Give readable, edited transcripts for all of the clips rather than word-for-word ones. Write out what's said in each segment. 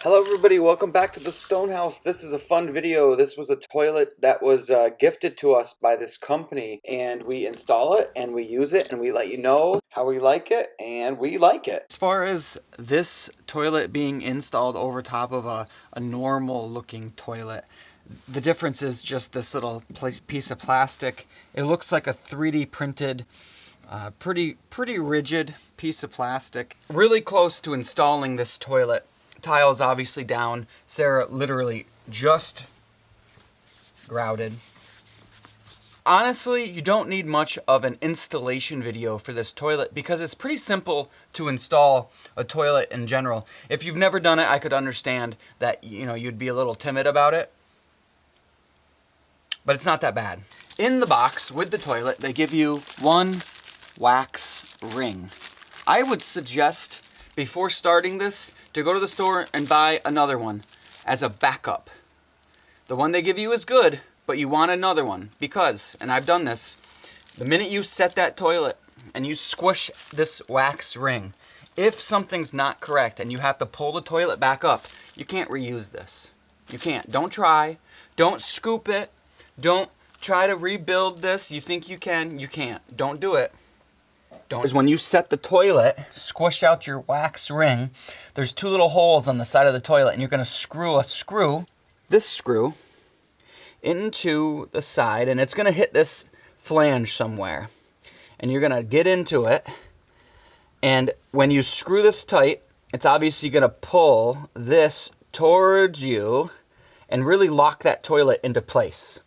Hello everybody, welcome back to the Stone House. This is a fun video. This was a toilet that was gifted to us by this company, and we install it and we use it and we let you know how we like it, and we like it. As far as this toilet being installed over top of a normal looking toilet, the difference is just this little piece of plastic. It looks like a 3D printed, pretty rigid piece of plastic. Really close to installing this toilet. Tiles obviously down. Sarah literally just grouted. Honestly, you don't need much of an installation video for this toilet because it's pretty simple to install a toilet in general. If you've never done it, I could understand that, you'd be a little timid about it. But it's not that bad. In the box with the toilet, they give you one wax ring. I would suggest before starting this to go to the store and buy another one as a backup. The one they give you is good, but you want another one because, and I've done this, the minute you set that toilet and you squish this wax ring, if something's not correct and you have to pull the toilet back up, you can't reuse this. You can't. Don't try. Don't scoop it. Don't try to rebuild this. You think you can. You can't. Don't do it. Is when you set the toilet, squish out your wax ring. There's two little holes on the side of the toilet, and you're going to screw this screw into the side, and it's going to hit this flange somewhere. And you're going to get into it, and when you screw this tight, it's obviously going to pull this towards you and really lock that toilet into place.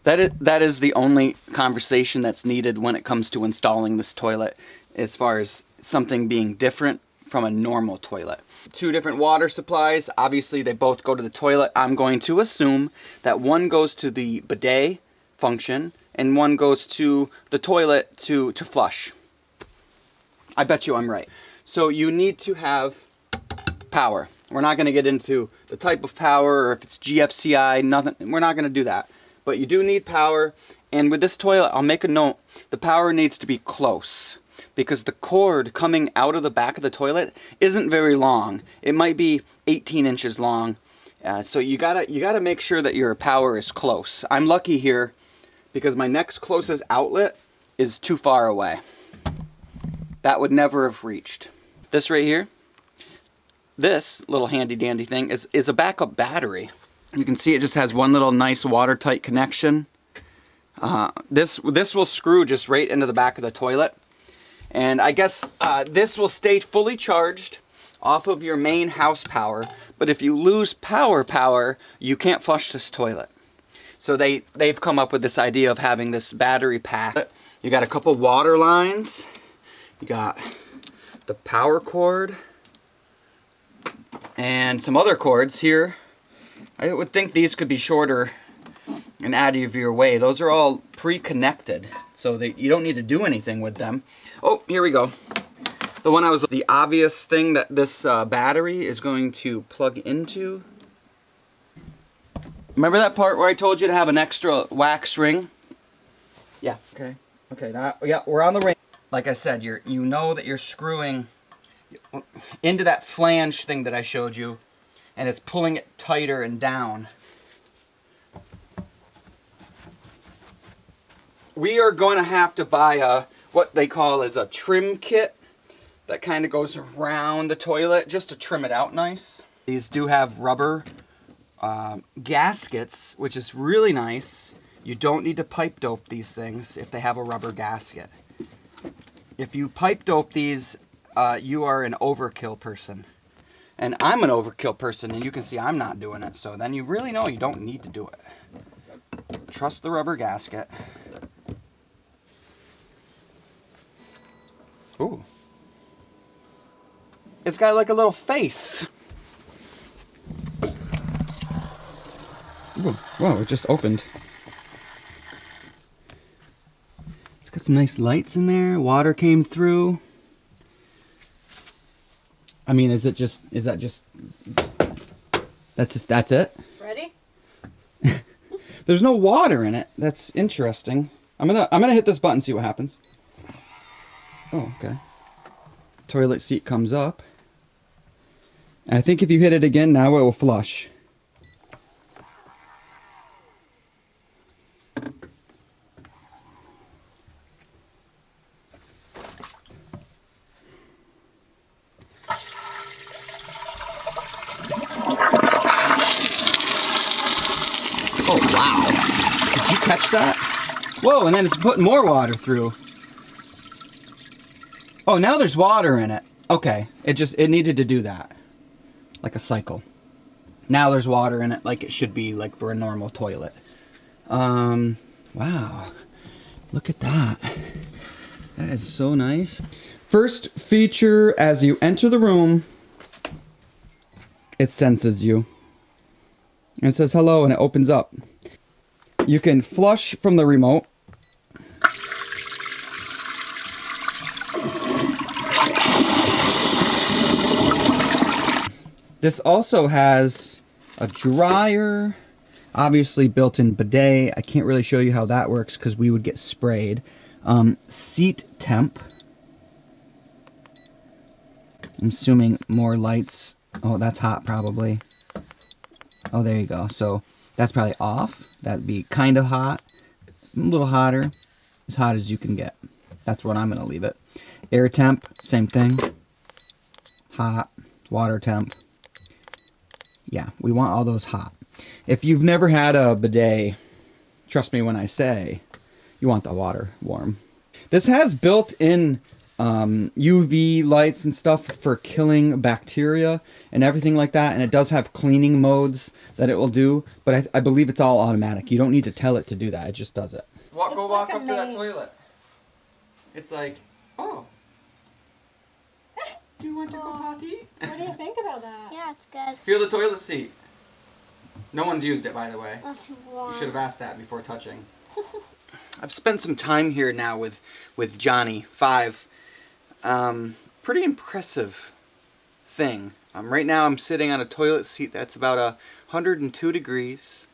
That is the only conversation that's needed when it comes to installing this toilet, as far as something being different from a normal toilet. Two different water supplies. Obviously, they both go to the toilet. I'm going to assume that one goes to the bidet function and one goes to the toilet to flush. I bet you I'm right. So you need to have power. We're not going to get into the type of power or if it's GFCI, nothing. We're not going to do that. But you do need power, and with this toilet, I'll make a note, the power needs to be close, because the cord coming out of the back of the toilet isn't very long. It might be 18 inches long, so you gotta make sure that your power is close. I'm lucky here, because my next closest outlet is too far away. That would never have reached. This right here, this little handy dandy thing is a backup battery. You can see it just has one little nice watertight connection. This will screw just right into the back of the toilet. And I guess this will stay fully charged off of your main house power. But if you lose power, you can't flush this toilet. So they've come up with this idea of having this battery pack. You got a couple water lines. You got the power cord. And some other cords here. I would think these could be shorter and out of your way. Those are all pre-connected, so that you don't need to do anything with them. Oh, here we go. The obvious thing that this battery is going to plug into. Remember that part where I told you to have an extra wax ring? Yeah, okay. Okay, now, yeah, we're on the ring. Like I said, you know that you're screwing into that flange thing that I showed you, and it's pulling it tighter and down. We are going to have to buy what they call is a trim kit that kind of goes around the toilet just to trim it out nice. These do have rubber gaskets, which is really nice. You don't need to pipe dope these things if they have a rubber gasket. If you pipe dope these, you are an overkill person. And I'm an overkill person, and you can see I'm not doing it. So then you really know you don't need to do it. Trust the rubber gasket. Ooh. It's got like a little face. Ooh, whoa, it just opened. It's got some nice lights in there. Water came through. I mean, that's it? Ready? There's no water in it. That's interesting. I'm gonna hit this button, see what happens. Oh, okay. Toilet seat comes up. I think if you hit it again, now it will flush. Oh, wow. Did you catch that? Whoa, and then it's putting more water through. Oh, now there's water in it. Okay, it needed to do that. Like a cycle. Now there's water in it like it should be, like for a normal toilet. Wow. Look at that. That is so nice. First feature, as you enter the room, it senses you. And it says hello and it opens up. You can flush from the remote. This also has a dryer, obviously built-in bidet. I can't really show you how that works because we would get sprayed. Seat temp. I'm assuming more lights. Oh, that's hot probably. Oh, there you go. So that's probably off. That'd be kind of hot. A little hotter. As hot as you can get. That's what I'm going to leave it. Air temp, same thing. Hot. Water temp. Yeah, we want all those hot. If you've never had a bidet, trust me when I say, you want the water warm. This has built-in UV lights and stuff for killing bacteria and everything like that, and it does have cleaning modes that it will do, but I believe it's all automatic. You don't need to tell it to do that, it just does it. Go walk up to that toilet. It's like, oh. Do you want to go potty? What do you think about that? Yeah, it's good. Feel the toilet seat. No one's used it, by the way. That's warm. You should have asked that before touching. I've spent some time here now with Johnny, 5. Pretty impressive thing. Right now I'm sitting on a toilet seat that's about 102 degrees,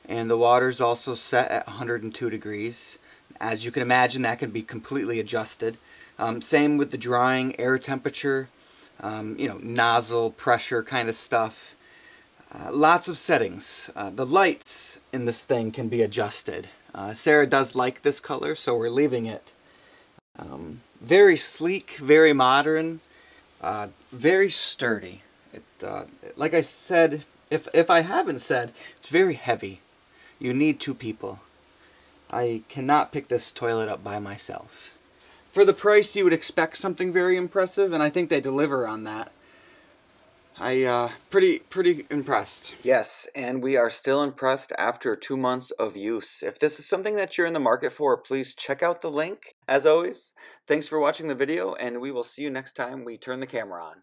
and the water's also set at 102 degrees. As you can imagine, that can be completely adjusted. Same with the drying, air temperature, you know, nozzle pressure kind of stuff. Lots of settings. The lights in this thing can be adjusted. Sarah does like this color, so we're leaving it. Very sleek, very modern, very sturdy. Like I said, if I haven't said, it's very heavy. You need 2 people. I cannot pick this toilet up by myself. For the price, you would expect something very impressive, and I think they deliver on that. Pretty impressed. Yes, and we are still impressed after 2 months of use. If this is something that you're in the market for, please check out the link. As always, thanks for watching the video, and we will see you next time we turn the camera on.